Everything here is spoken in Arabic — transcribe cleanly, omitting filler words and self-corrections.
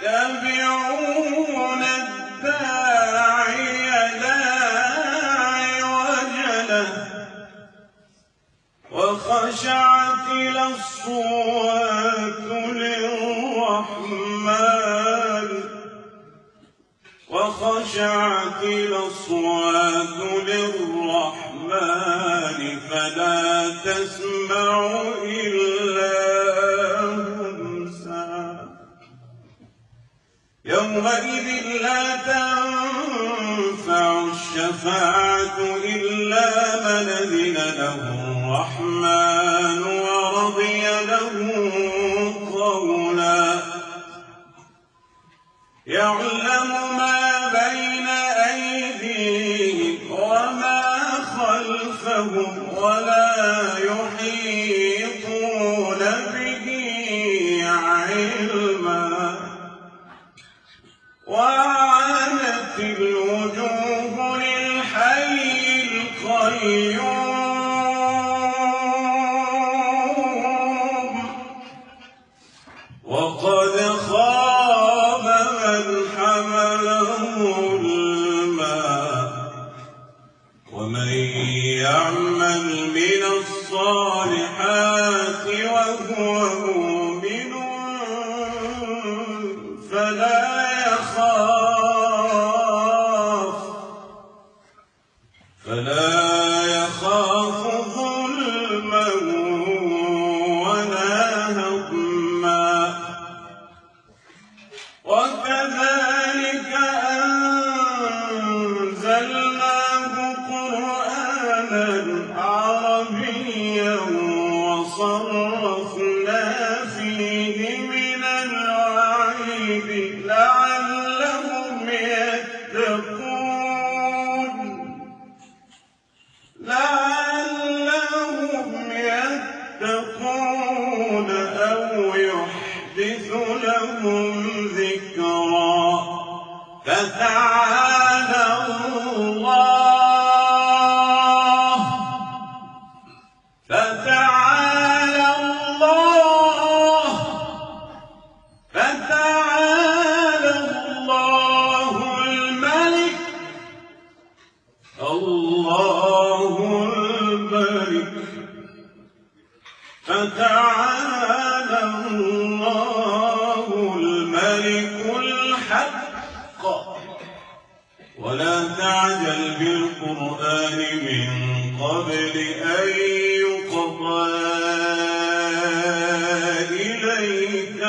يتبعون الداعي لا عوج له وخشعت الأصوات للرحمن فلا تسمع إلا همسا يومئذ لا تنفع الشفاعة إلا من أذن له الرحمن ورضي له قولا يعلم ما بين أيديهم وما خلفهم ولا يحيطون به علما وعنت الوجوه للحي القيوم وقد خاب من حمل ظلما ومن يعمل من الصالحات وهو مؤمن فلا يخاف ظلما ولا هضما وكذلك أنزلناه قرآنا عربيا وصرفنا فيه من الوعيد لعلهم يتقون أو يحدث لهم ذكرا فتعالى الله الملك فتعالى الله الملك الحق ولا تعجل بالقرآن من قبل أن يقضى إليك